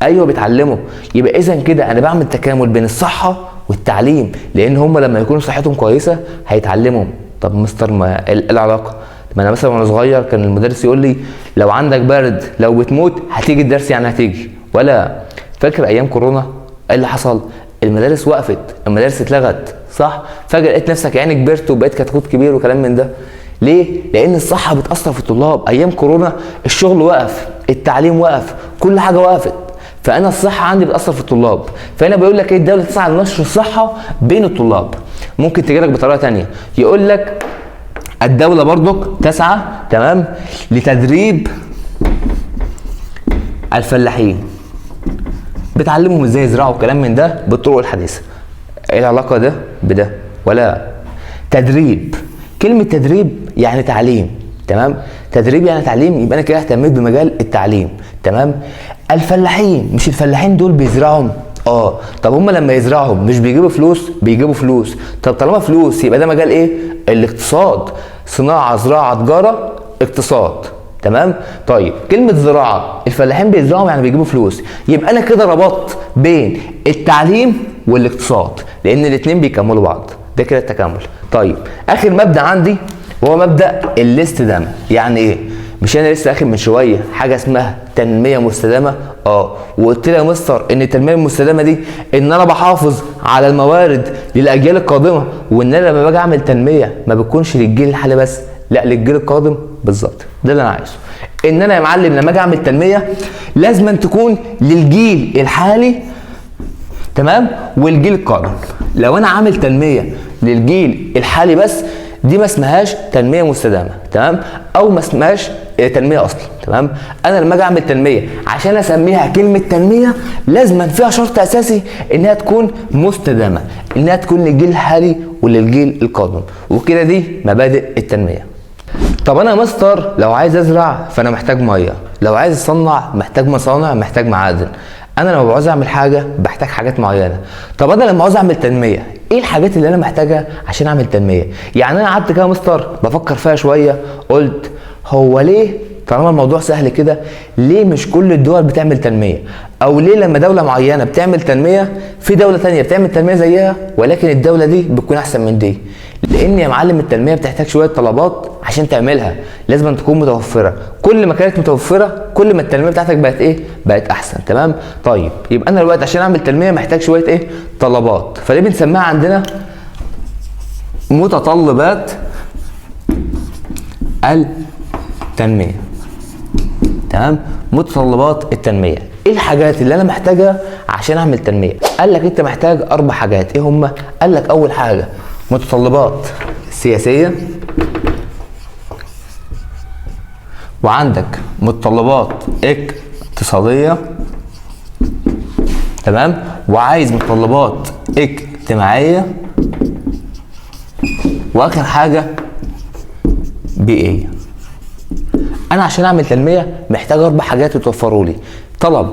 ايوه بيتعلموا. يبقى اذا كده انا بعمل تكامل بين الصحه والتعليم، لان هم لما يكونوا صحتهم كويسه هيتعلموا. طب مستر ما ايه العلاقه؟ ما انا مثلا وانا صغير كان المدرس يقول لي لو عندك برد لو بتموت هتيجي الدرس، يعني هتيجي. ولا فاكر ايام كورونا ايه اللي حصل؟ المدارس وقفت، المدارس اتلغت، صح؟ فجاه لقيت نفسك يعني كبرت وبقيت كتكوت كبير وكلام من ده. ليه؟ لان الصحه بتاثر في الطلاب. ايام كورونا الشغل وقف، التعليم وقف، كل حاجه وقفت، فانا الصحه عندي بتاثر في الطلاب. فهنا بيقول لك ايه؟ الدوله تسعى لنشر الصحه بين الطلاب. ممكن تجي لك بطريقه ثانيه، يقول لك الدوله برضك تسعى، تمام، لتدريب الفلاحين، بتعلمهم ازاي يزرعوا كلام من ده بالطرق الحديثه. ايه العلاقه ده بده؟ ولا تدريب، كلمه تدريب يعني تعليم، تمام، تدريب يعني تعليم، يبقى انا كده اهتميت بمجال التعليم. تمام. الفلاحين، مش الفلاحين دول بيزرعوا؟ طب هم لما يزرعوا مش بيجيبوا فلوس؟ بيجيبوا فلوس. طب طالما فلوس يبقى ده مجال ايه؟ الاقتصاد، صناعه، زراعه، تجاره، اقتصاد. تمام. طيب كلمه زراعه، الفلاحين بيزرعوا يعني بيجيبوا فلوس، يبقى انا كده ربطت بين التعليم والاقتصاد، لان الاثنين بيكملوا بعض، ده كده التكامل. طيب اخر مبدا عندي وهو مبدا الاستدامه. يعني ايه؟ مش انا لسه اخد من شويه حاجه اسمها تنميه مستدامه؟ وقلت لي يا مستر ان التنميه المستدامه دي ان انا بحافظ على الموارد للاجيال القادمه، وان انا لما باجي اعمل تنميه ما بتكونش للجيل الحالي بس، لا للجيل القادم. بالظبط ده اللي انا عايزه، ان انا يا معلم لما اجي اعمل تنميه لازم أن تكون للجيل الحالي، تمام، والجيل القادم. لو انا عامل تنميه للجيل الحالي بس، دي ما اسمهاش تنميه مستدامه، تمام، او ما اسمهاش تنميه اصلا. تمام. انا لما اجي اعمل تنميه عشان اسميها كلمه تنميه لازم فيها شرط اساسي انها تكون مستدامه، انها تكون للجيل الحالي وللجيل القادم، وكده دي مبادئ التنميه. طب انا يا مستر لو عايز ازرع فانا محتاج ميه، لو عايز اصنع محتاج مصانع، محتاج معادن. انا لما عاوز اعمل حاجه بحتاج حاجات معينه. طب انا لما عاوز اعمل تنميه ايه الحاجات اللي انا محتاجها عشان اعمل تنميه؟ يعني انا قعدت كده يا مستر بفكر فيها شويه، قلت هو ليه طالما الموضوع سهل كده ليه مش كل الدول بتعمل تنميه؟ او ليه لما دوله معينه بتعمل تنميه في دوله ثانيه بتعمل تنميه زيها ولكن الدوله دي بتكون احسن من دي؟ لان يا معلم التنميه بتحتاج شويه طلبات عشان تعملها، لازم أن تكون متوفره. كل ما كانت متوفره كل ما التنميه بتاعتك بقت ايه؟ بقت احسن. تمام. طيب يبقى انا دلوقتي عشان اعمل تنميه محتاج شويه ايه؟ طلبات. فليه بنسميها عندنا متطلبات التنميه. تمام. متطلبات التنميه، ايه الحاجات اللي انا محتاجها عشان اعمل تنميه؟ قال لك انت محتاج 4 حاجات. ايه هم؟ قال لك اول حاجه متطلبات سياسيه، وعندك متطلبات اقتصاديه، تمام، وعايز متطلبات اجتماعيه، واخر حاجه بيئيه. انا عشان اعمل تنميه محتاج 4 حاجات يتوفروا لي: طلب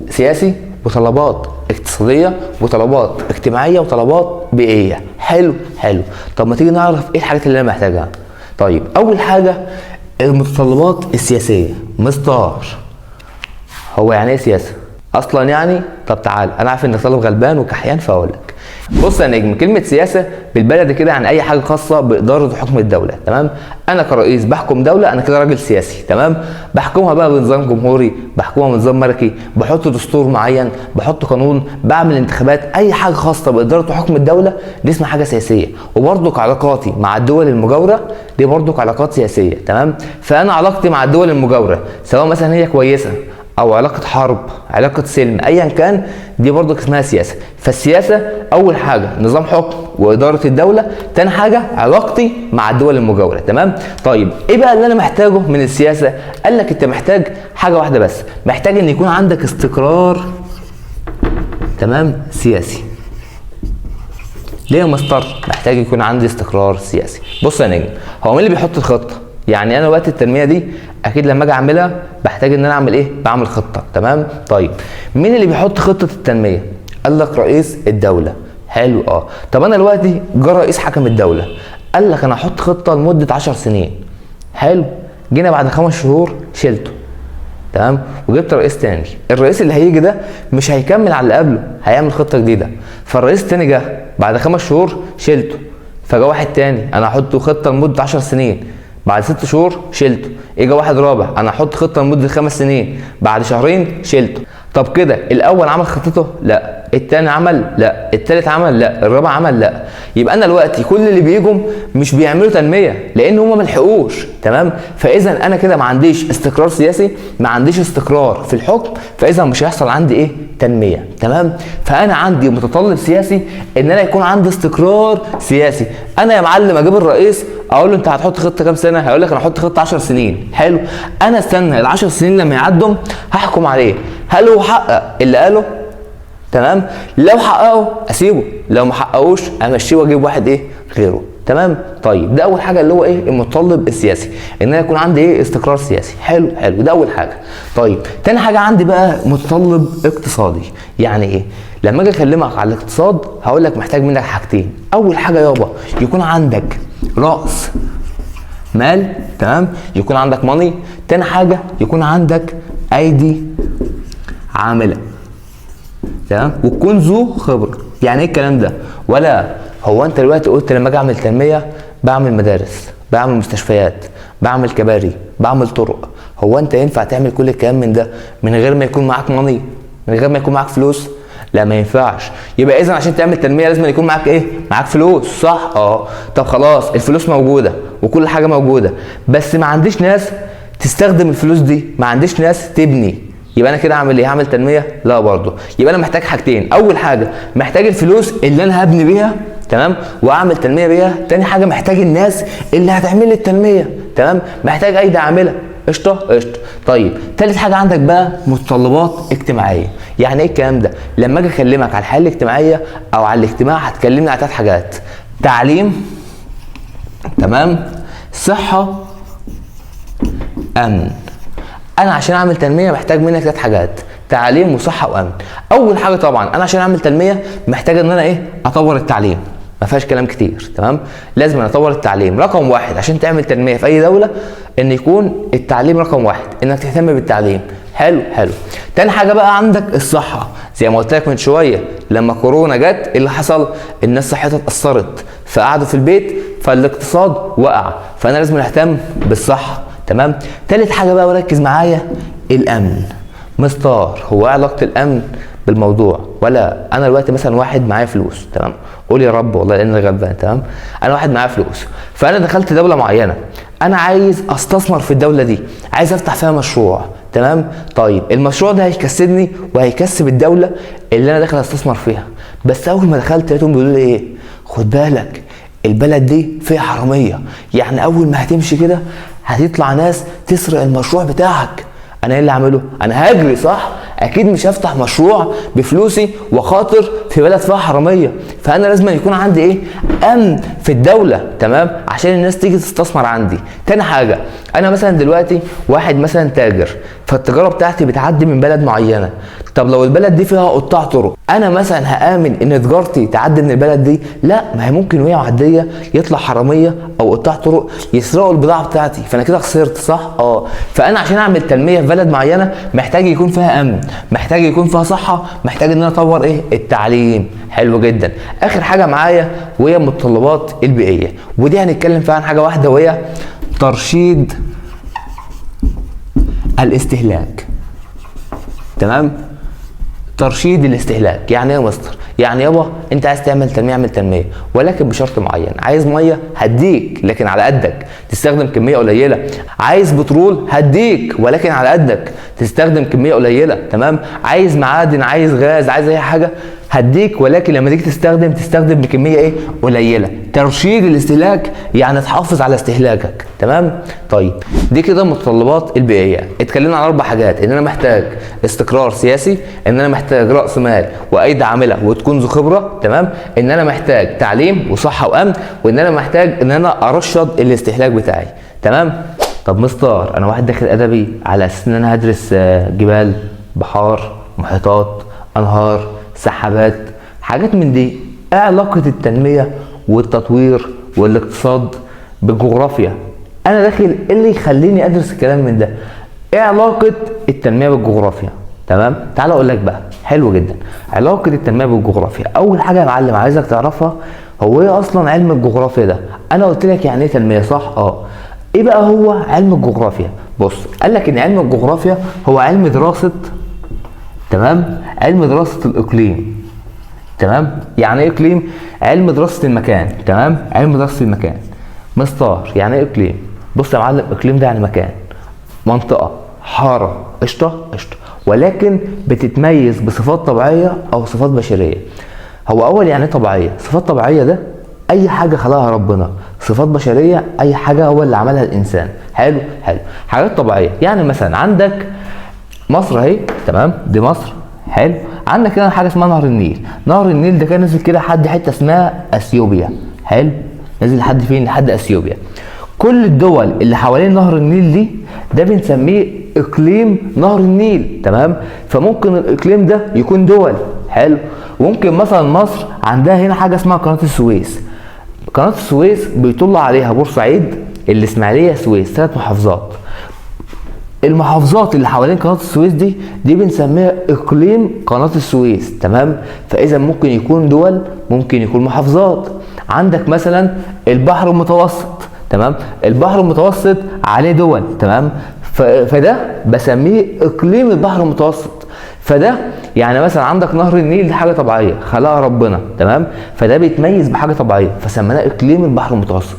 سياسي، وطلبات اقتصاديه، وطلبات اجتماعيه، وطلبات بيئيه. حلو. طب ما تيجي نعرف ايه الحاجات اللي انا محتاجها. طيب اول حاجه المتطلبات السياسيه. مستر هو يعني ايه سياسه اصلا يعني؟ طب تعال، انا عارف انك طالب غلبان وكحيان فاقول لك. بص يا نجم، كلمه سياسه بالبلدي كده عن اي حاجه خاصه باداره وحكم الدوله. تمام. انا كرئيس بحكم دوله، انا كده راجل سياسي. تمام. بحكمها بقى بنظام جمهوري، بحكمها بنظام ملكي، بحط دستور معين، بحط قانون، بعمل انتخابات، اي حاجه خاصه باداره وحكم الدوله دي اسمها حاجه سياسيه. وبرضك علاقاتي مع الدول المجاوره دي برضك علاقات سياسيه. تمام. فانا علاقتي مع الدول المجاوره سواء مثلا هي كويسه او علاقه حرب، علاقه سلم، ايا كان، دي برضو اسمها سياسه. فالسياسه اول حاجه نظام حكم واداره الدوله، تاني حاجه علاقتي مع الدول المجاوره. تمام. طيب ايه بقى اللي انا محتاجه من السياسه؟ قال لك انت محتاج حاجه واحده بس، محتاج ان يكون عندك استقرار، تمام، سياسي. ليه يا مستر محتاج يكون عندي استقرار سياسي؟ بص يا نجم، هو مين اللي بيحط الخطه؟ يعني انا وقت التنميه دي اكيد لما اجي اعملها بحتاج ان انا اعمل ايه؟ بعمل خطه. تمام. طيب مين اللي بيحط خطه التنميه؟ قال لك رئيس الدوله. حلو. طب انا دلوقتي جه رئيس حكم الدوله قال لك انا هحط خطه لمده 10 سنين. حلو. جينا بعد 5 شهور شلته. تمام. وجبت رئيس تاني، الرئيس اللي هيجي ده مش هيكمل على اللي قبله، هيعمل خطه جديده. فالرئيس التاني جه بعد 5 شهور شلته، فجا واحد تاني انا هحط خطه لمده 10 سنين، بعد 6 شهور شلته. اجى واحد رابع انا هحط خطه لمده 5 سنين، بعد شهرين شلته. طب كده الاول عمل خطته؟ لا. التاني عمل؟ لا. التالت عمل؟ لا. الرابع عمل؟ لا. يبقى انا دلوقتي كل اللي بيجوا مش بيعملوا تنميه لان هم ما لحقوش. تمام. فاذا انا كده ما عنديش استقرار سياسي، ما عنديش استقرار في الحكم، فاذا مش هيحصل عندي ايه؟ تنميه. تمام. فانا عندي متطلب سياسي ان انا يكون عندي استقرار سياسي. انا يا معلم اجيب الرئيس اقول له انت هتحط خطه كام سنه؟ هيقول لك انا هحط خطه 10 سنين. حلو. انا استنى ال10 سنين لما يعدوا هحكم عليه هل هو حقق اللي قاله؟ تمام. لو حققه اسيبه، لو ما حققوش امشيه واجيب واحد ايه؟ غيره. تمام. طيب ده اول حاجه اللي هو ايه؟ المتطلب السياسي، ان انا يكون عندي ايه؟ استقرار سياسي. حلو. ده اول حاجه. طيب تاني حاجه عندي بقى متطلب اقتصادي. يعني ايه؟ لما اجي اكلمك على الاقتصاد هقول لك محتاج منك حاجتين. اول حاجه يابا يكون عندك راس مال. تمام. يكون عندك ماني. تاني حاجه يكون عندك ايدي عامله. تمام. وتكون ذو خبره. يعني ايه الكلام ده؟ ولا هو انت دلوقتي قلت لما اجي اعمل تنميه بعمل مدارس، بعمل مستشفيات، بعمل كباري، بعمل طرق، هو انت ينفع تعمل كل الكلام من ده من غير ما يكون معاك ماني، من غير ما يكون معاك فلوس؟ لا ما ينفعش. يبقى اذا عشان تعمل تنميه لازم يكون معاك ايه؟ معاك فلوس، صح؟ طب خلاص الفلوس موجوده وكل حاجه موجوده، بس ما عنديش ناس تستخدم الفلوس دي، ما عنديش ناس تبني. يبقى انا كده اعمل ايه؟ هعمل تنميه؟ لا برضه. يبقى انا محتاج حاجتين، اول حاجه محتاج الفلوس اللي انا هبني بيها، تمام، واعمل تنميه بيها. تاني حاجه محتاج الناس اللي هتعمل لي التنميه، تمام، محتاج ايدي عامله. قشطه. طيب تالت حاجه عندك بقى متطلبات اجتماعيه. يعني ايه الكلام ده؟ لما اجي اكلمك على الحياه الاجتماعيه او على الاجتماع هتكلمني على 3 حاجات: تعليم، تمام، صحه، امن. انا عشان اعمل تنميه محتاج منك 3 حاجات: تعليم وصحه وامن. اول حاجه طبعا انا عشان اعمل تنميه محتاج ان انا ايه؟ اطور التعليم، ما فيهاش كلام كتير. تمام. لازم اطور التعليم. رقم 1 عشان تعمل تنميه في اي دوله ان يكون التعليم رقم 1، انك تهتم بالتعليم. حلو. تاني حاجه بقى عندك الصحه. زي ما قلت لك من شويه لما كورونا جت اللي حصل؟ الناس صحتها اتاثرت فقعدوا في البيت فالاقتصاد وقع، فانا لازم اهتم بالصحه. تمام. تالت حاجه بقى وركز معايا: الامن. مستار هو علاقه الامن بالموضوع؟ ولا انا دلوقتي مثلا واحد معايا فلوس، تمام، قول يا رب والله لان غلبان، تمام، انا واحد معايا فلوس فانا دخلت دوله معينه، انا عايز استثمر في الدوله دي، عايز افتح فيها مشروع، تمام. طيب المشروع ده هيكسبني وهيكسب الدوله اللي انا داخل استثمر فيها، بس اول ما دخلت لقيتهم بيقولوا لي ايه؟ خد بالك البلد دي فيها حراميه، يعني اول ما هتمشي كده هتطلع ناس تسرق المشروع بتاعك. انا ايه اللي اعمله؟ انا هجري، صح؟ اكيد مش هفتح مشروع بفلوسي وخاطر في بلد فيها حراميه، فانا لازم يكون عندي ايه؟ امن في الدوله، تمام، عشان الناس تيجي تستثمر عندي. تاني حاجه انا مثلا دلوقتي واحد مثلا تاجر، فالتجاره بتاعتي بتعدي من بلد معينه، طب لو البلد دي فيها قطاع طرق انا مثلا هامن ان تجارتي تعدي من البلد دي؟ لا، ما هي ممكن وهي معديه يطلع حراميه او قطاع طرق يسرقوا البضاعه بتاعتي، فانا كده خسرت، صح؟ فانا عشان اعمل تنميه في بلد معينه محتاج يكون فيها امن، محتاج يكون فيها صحه، محتاج ان انا اطور ايه؟ التعليم. حلو جدا. اخر حاجه معايا وهي المتطلبات البيئيه، ودي هنتكلم فيها عن حاجه واحده وهي ترشيد الاستهلاك. تمام. ترشيد الاستهلاك يعني ايه يا مستر؟ يعني يابا انت عايز تعمل تنميه اعمل تنميه، ولكن بشرط معين. عايز ميه هديك لكن على قدك، تستخدم كميه قليله. عايز بترول هديك ولكن على قدك، تستخدم كميه قليله. تمام؟ عايز معادن، عايز غاز، عايز اي حاجه هديك، ولكن لما تيجي تستخدم بكميه ايه؟ قليله. ترشيد الاستهلاك يعني تحافظ على استهلاكك. تمام؟ طيب دي كده المتطلبات البيئيه. اتكلمنا عن 4 حاجات: ان انا محتاج استقرار سياسي، ان انا محتاج راس مال وايدي عامله وتكون ذو خبره. تمام؟ ان انا محتاج تعليم وصحه وامن، وان انا محتاج ان انا ارشد الاستهلاك بتاعي. تمام؟ طب مستر انا واحد داخل ادبي على اساس ان انا هدرس جبال، بحار، محيطات، انهار، سحابات، حاجات من دي. ايه علاقه التنميه والتطوير والاقتصاد بالجغرافيا؟ انا داخل ايه اللي يخليني ادرس الكلام من ده؟ ايه علاقه التنميه بالجغرافيا؟ تمام؟ تعال اقول لك بقى. حلو جدا. علاقه التنميه بالجغرافيا، اول حاجه يا معلم عايزك تعرفها هو ايه اصلا علم الجغرافيا ده. انا قلت لك يعني ايه تنميه، صح؟ ايه بقى هو علم الجغرافيا؟ بص، قال لك ان علم الجغرافيا هو علم دراسه، تمام، علم دراسه الاقليم. تمام؟ يعني ايه اقليم؟ علم دراسه المكان. تمام؟ علم دراسه المكان. مستار يعني ايه اقليم؟ بص يا معلم، اقليم ده يعني مكان، منطقه، حاره، قشطه قشطه، ولكن بتتميز بصفات طبيعيه او صفات بشريه. هو اول يعني ايه طبيعيه؟ صفات طبيعيه ده اي حاجه خلقها ربنا. صفات بشريه اي حاجه هو اللي عملها الانسان. حلو حلو. حاجات طبيعيه يعني مثلا عندك مصر اهي، تمام؟ دي مصر. حلو. عندك هنا حاجه اسمها نهر النيل. نهر النيل ده كان نزل كده لحد حته اسمها اثيوبيا. حلو. نزل لحد فين؟ لحد اثيوبيا. كل الدول اللي حوالين نهر النيل دي ده بنسميه اقليم نهر النيل. تمام؟ فممكن الاقليم ده يكون دول. حلو. وممكن مثلا مصر عندها هنا حاجه اسمها قناه السويس. قناه السويس بيطل عليها بورسعيد، الاسماعيليه، السويس، 3 محافظات. المحافظات اللي حوالين قناه السويس دي بنسميها اقليم قناه السويس. تمام؟ فاذا ممكن يكون دول، ممكن يكون محافظات. عندك مثلا البحر المتوسط. تمام؟ البحر المتوسط عليه دول. تمام؟ فده بسميه اقليم البحر المتوسط. فده يعني مثلا عندك نهر النيل، دي حاجه طبيعيه خلقها ربنا. تمام؟ فده بيتميز بحاجه طبيعيه فسميناه اقليم البحر المتوسط.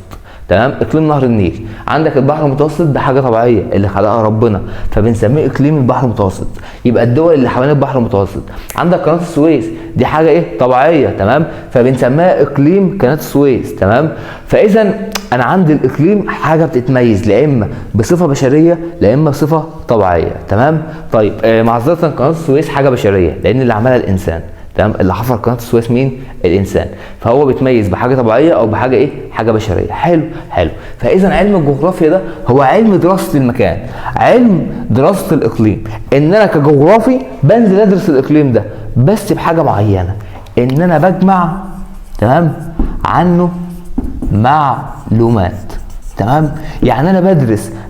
تمام؟ اقليم نهر النيل. عندك البحر المتوسط ده حاجه طبيعيه اللي خلقها ربنا فبنسميه اقليم البحر المتوسط. يبقى الدول اللي حوالين البحر المتوسط. عندك قناه السويس دي حاجه ايه؟ طبيعيه. تمام؟ فبنسميها اقليم قناه السويس. تمام؟ فاذا انا عندي الاقليم حاجه بتتميز لا اما بصفه بشريه لا اما بصفه طبيعيه. تمام؟ طيب معذره قناه السويس حاجه بشريه لان اللي عملها الانسان. تمام؟ اللي حفر قناه السويس مين؟ الانسان. فهو بيتميز بحاجه طبيعيه او بحاجه ايه؟ حاجه بشريه. حلو حلو. فاذا علم الجغرافيا ده هو علم دراسه المكان، علم دراسه الاقليم. ان انا كجغرافي بنزل ادرس الاقليم ده بس بحاجه معينه، ان انا بجمع، تمام، عنه معلومات. تمام؟ يعني انا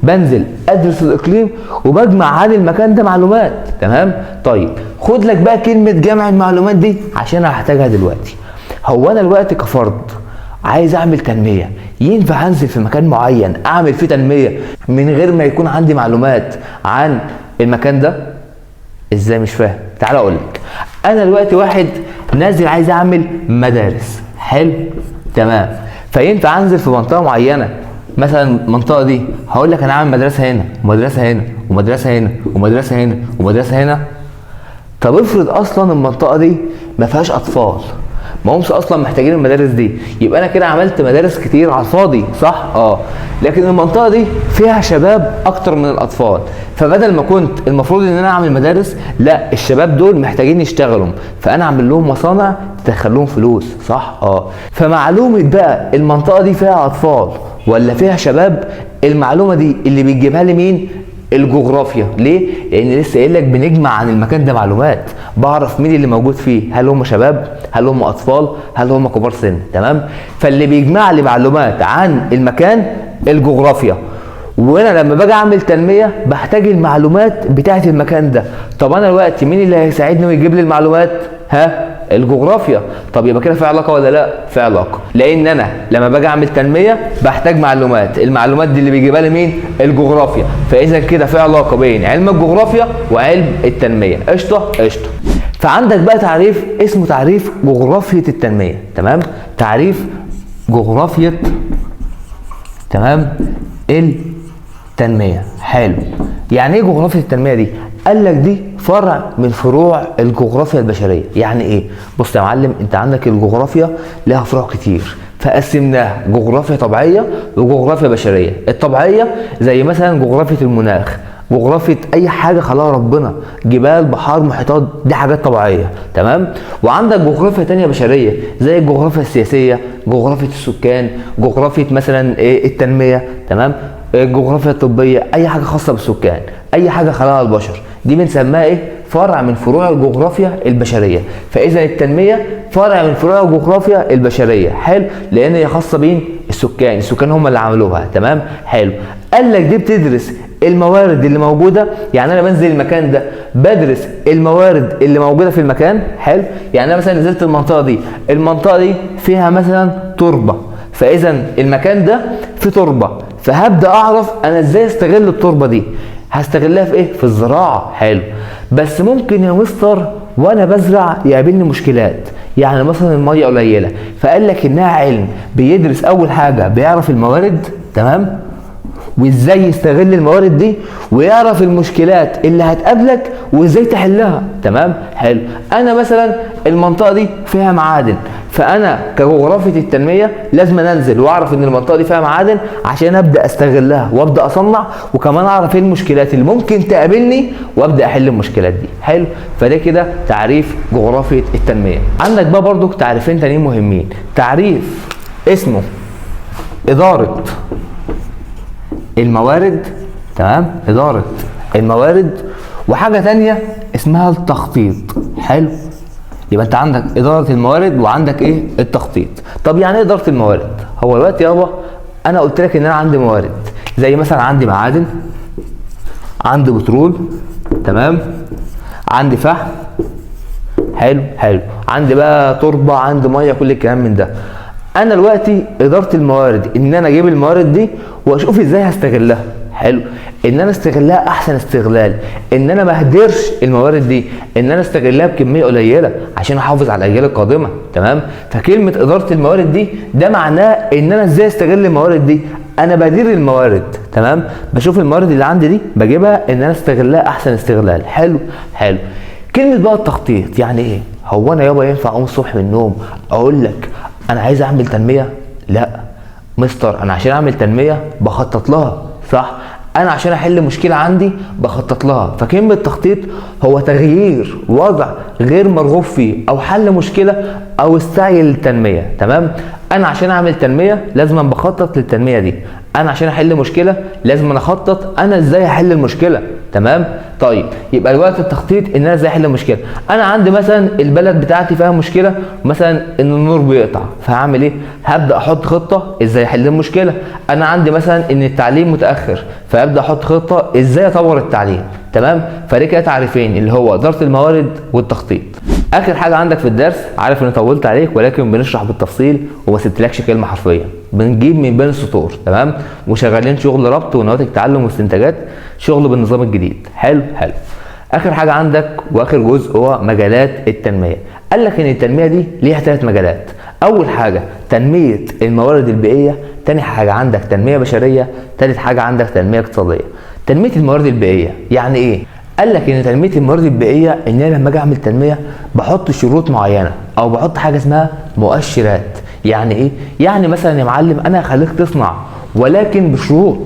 بنزل ادرس الاقليم وبجمع عن المكان ده معلومات. تمام؟ طيب خد لك بقى كلمه جمع المعلومات دي عشان انا هحتاجها دلوقتي. هو انا دلوقتي كفرد عايز اعمل تنميه، ينفع انزل في مكان معين اعمل فيه تنميه من غير ما يكون عندي معلومات عن المكان ده؟ ازاي؟ مش فاهم. تعال اقول لك. انا دلوقتي واحد نازل عايز اعمل مدارس. حلو. تمام؟ فينفع انزل في منطقه معينه، مثلا المنطقه دي هقول لك انا عامل مدرسه هنا ومدرسه هنا ومدرسه هنا ومدرسه هنا ومدرسه هنا. طب افرض اصلا المنطقه دي ما فيهاش اطفال، ما همش اصلا محتاجين المدارس دي، يبقى انا كده عملت مدارس كتير على الفاضي، صح؟ لكن المنطقه دي فيها شباب اكتر من الاطفال، فبدل ما كنت المفروض ان انا اعمل مدارس، لا، الشباب دول محتاجين يشتغلوا فانا اعمل لهم مصانع تدخل لهم فلوس، صح؟ فمعلومه بقى المنطقه دي فيها اطفال ولا فيها شباب، المعلومه دي اللي بيجيبها لي مين؟ الجغرافيا. ليه؟ لان لسه قايل لك بنجمع عن المكان ده معلومات، بعرف مين اللي موجود فيه، هل هم شباب، هل هم اطفال، هل هم كبار سن. تمام؟ فاللي بيجمع لي معلومات عن المكان الجغرافيا. وانا لما باجي اعمل تنميه بحتاج المعلومات بتاعه المكان ده. طب انا دلوقتي مين اللي هيساعدني ويجيب لي المعلومات؟ الجغرافيا. طب يبقى كده في علاقه ولا لا؟ في علاقه، لان انا لما باجي اعمل تنميه بحتاج معلومات، المعلومات دي اللي بيجيبها لي مين؟ الجغرافيا. فاذا كده في علاقه بين علم الجغرافيا وعلم التنميه. قشطه قشطه. فعندك بقى تعريف اسمه تعريف جغرافية التنمية. تمام، تعريف جغرافية تمام التنمية. حلو، يعني ايه جغرافية التنمية دي؟ قال لك دي فرع من فروع الجغرافيا البشرية. يعني ايه؟ بص يا معلم، انت عندك الجغرافيا لها فروع كتير، فقسمناها جغرافيا طبيعية وجغرافيا بشرية. الطبيعية زي مثلا جغرافية المناخ، جغرافية اي حاجة خلقها ربنا، جبال، بحار، محيطات، دي حاجات طبيعية. تمام. وعندك جغرافيا تانية بشرية زي الجغرافيا السياسية، جغرافية السكان، جغرافية مثلا التنمية. تمام. الجغرافيا الطبية، اي حاجة خاصة بالسكان، اي حاجة خلقها البشر، دي بنسميها ايه؟ فرع من فروع الجغرافيا البشرية. فاذا التنمية فرع من فروع الجغرافيا البشرية. حلو، لان هي خاصة بين السكان هم اللي عملوها. تمام. حلو، قال لك دي بتدرس الموارد اللي موجوده. يعني انا بنزل المكان ده بدرس الموارد اللي موجوده في المكان. حلو، يعني انا مثلا نزلت المنطقه دي فيها مثلا تربه، فاذا المكان ده فيه تربه، فهبدا اعرف انا ازاي استغل التربه دي. هستغلها في ايه؟ في الزراعه. حلو، بس ممكن يا مستر وانا بزرع يقابلني مشكلات، يعني مثلا الميه قليله، فقال لك انها علم بيدرس اول حاجه بيعرف الموارد. تمام، وازاي يستغل الموارد دي ويعرف المشكلات اللي هتقابلك وازاي تحلها. تمام. حلو، انا مثلا المنطقه دي فيها معادن، فانا كجغرافية التنمية لازم انزل واعرف ان المنطقه دي فيها معادن عشان ابدا استغلها وابدا اصنع، وكمان اعرف ايه المشكلات اللي ممكن تقابلني وابدا احل المشكلات دي. حلو، فده كده تعريف جغرافية التنمية. عندك بقى برضو تعريفين تانيين مهمين. تعريف اسمه إدارة الموارد. تمام، إدارة الموارد، وحاجة تانية اسمها التخطيط. حلو، يبقى انت عندك إدارة الموارد وعندك ايه؟ التخطيط. طب يعني ايه إدارة الموارد؟ هو دلوقتي يابا انا قلت لك ان انا عندي موارد، زي مثلا عندي معادن، عندي بترول، تمام، عندي فحم، حلو، عندي بقى تربة، عندي مية، كل الكلام من ده. انا دلوقتي اداره الموارد ان انا اجيب الموارد دي واشوف ازاي هستغلها. حلو، ان انا استغلها احسن استغلال، ان انا ما اهدرش الموارد دي، ان انا استغلها بكميه قليله عشان احافظ على الاجيال القادمه. تمام، فكلمه اداره الموارد دي ده معناه ان انا ازاي استغل الموارد دي. انا بدير الموارد. تمام، بشوف الموارد اللي عندي دي بجيبها ان انا استغلها احسن استغلال. حلو. كلمه بقى التخطيط يعني ايه؟ هو انا يابا ينفع اقوم الصبح من النوم اقول لك انا عايز اعمل تنميه؟ لا مستر، انا عشان اعمل تنميه بخطط لها، صح؟ انا عشان احل مشكله عندي بخطط لها. فكلمه تخطيط هو تغيير وضع غير مرغوب فيه او حل مشكله او السعي للتنميه. تمام، انا عشان اعمل تنميه لازم بخطط للتنميه دي، انا عشان احل مشكله لازم اخطط انا ازاي احل المشكله. تمام، طيب يبقى الوقت التخطيط ان انا ازاي احل المشكله. انا عندي مثلا البلد بتاعتي فيها مشكله، مثلا ان النور بيقطع، فهعمل ايه؟ هبدا احط خطه ازاي احل المشكله. انا عندي مثلا ان التعليم متاخر، فابدا احط خطه ازاي اطور التعليم. تمام، فدي كده تعريفين اللي هو اداره الموارد والتخطيط. اخر حاجه عندك في الدرس، عارف اني طولت عليك ولكن بنشرح بالتفصيل وما سبتلكش كلمه حرفيا، بنجيب من بين السطور. تمام، وشغالين شغل ربط ونواتج تعلم واستنتاجات، شغل بالنظام الجديد. حلو. اخر حاجه عندك واخر جزء هو مجالات التنميه. قال لك ان التنميه دي ليها 3 مجالات. اول حاجه تنميه الموارد البيئيه، تاني حاجه عندك تنميه بشريه، تالت حاجه عندك تنميه اقتصاديه. تنميه الموارد البيئيه يعني ايه؟ قال لك ان تنميه الموارد البيئيه ان انا لما اجي اعمل تنميه بحط شروط معينه او بحط حاجه اسمها مؤشرات. يعني ايه؟ يعني مثلا يا معلم انا هخليك تصنع ولكن بشروط.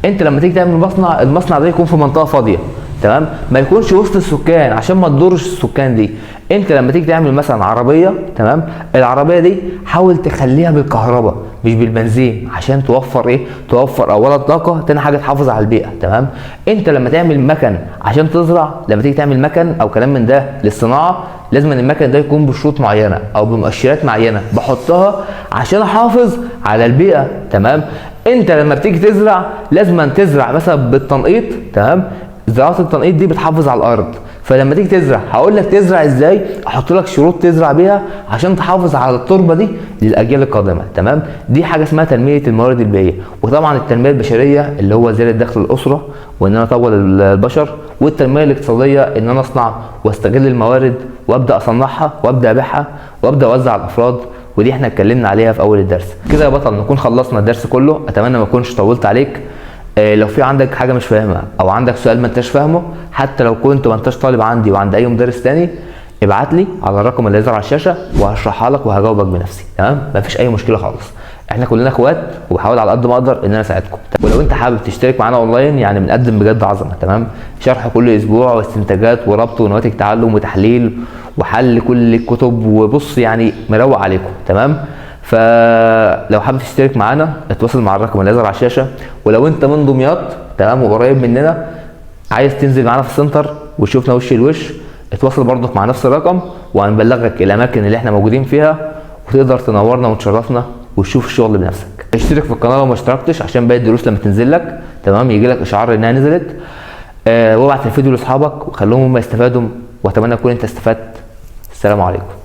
انت لما تيجي تعمل مصنع، المصنع ده يكون في منطقه فاضيه، تمام، ما يكونش وسط السكان عشان ما تضرش السكان دي. انت لما تيجي تعمل مثلا عربيه، تمام، العربيه دي حاول تخليها بالكهرباء مش بالبنزين عشان توفر ايه؟ توفر اولا طاقه، تاني حاجه تحافظ على البيئه. تمام، انت لما تعمل مكن عشان تزرع، لما تيجي تعمل مكن او كلام من ده للصناعه، لازم ان المكن ده يكون بشروط معينه او بمؤشرات معينه بحطها عشان احافظ على البيئه. تمام، انت لما بتيجي تزرع لازم تزرع مثلا بالتنقيط. تمام، زراعه التنقيط دي بتحافظ على الارض، فلما تيجي تزرع هقول لك تزرع ازاي، احط لك شروط تزرع بيها عشان تحافظ على التربه دي للاجيال القادمه. تمام؟ دي حاجه اسمها تنميه الموارد البيئيه. وطبعا التنميه البشريه اللي هو زياده دخل الاسره وان انا اطور البشر، والتنميه الاقتصاديه ان انا اصنع واستغل الموارد وابدا اصنعها وابدا ابيعها وابدا اوزع على الافراد، ودي احنا اتكلمنا عليها في اول الدرس. كده يا بطل نكون خلصنا الدرس كله. اتمنى ما اكونش طولت عليك. لو في عندك حاجه مش فاهمها او عندك سؤال ما انتش فاهمه، حتى لو كنت ما انتش طالب عندي وعند اي مدرس تاني، ابعت لي على الرقم اللي يظهر على الشاشه وهشرحها لك وهجاوبك بنفسي. تمام؟ مفيش اي مشكله خالص. احنا كلنا اخوات وبحاول على قد ما اقدر ان انا اساعدكم. ولو انت حابب تشترك معانا اونلاين، يعني بنقدم بجد عظمه. تمام؟ شرح كل اسبوع واستنتاجات وربط ونواتج تعلم وتحليل وحل كل الكتب، وبص يعني مروق عليكم. تمام؟ فلو حابب تشترك معانا اتواصل مع الرقم اللي يظهر على الشاشه. ولو انت من دمياط تمام وقريب مننا عايز تنزل معانا في السنتر وتشوفنا وش لوش، اتواصل برضك مع نفس الرقم وهنبلغك الاماكن اللي احنا موجودين فيها، وتقدر تنورنا وتشرفنا وتشوف الشغل بنفسك. اشترك في القناه لو ما اشتركتش عشان باقي الدروس لما تنزل لك تمام يجي لك اشعار انها نزلت. وابعت الفيديو لاصحابك وخليهم هم يستفادوا، واتمنى تكون انت استفدت. السلام عليكم.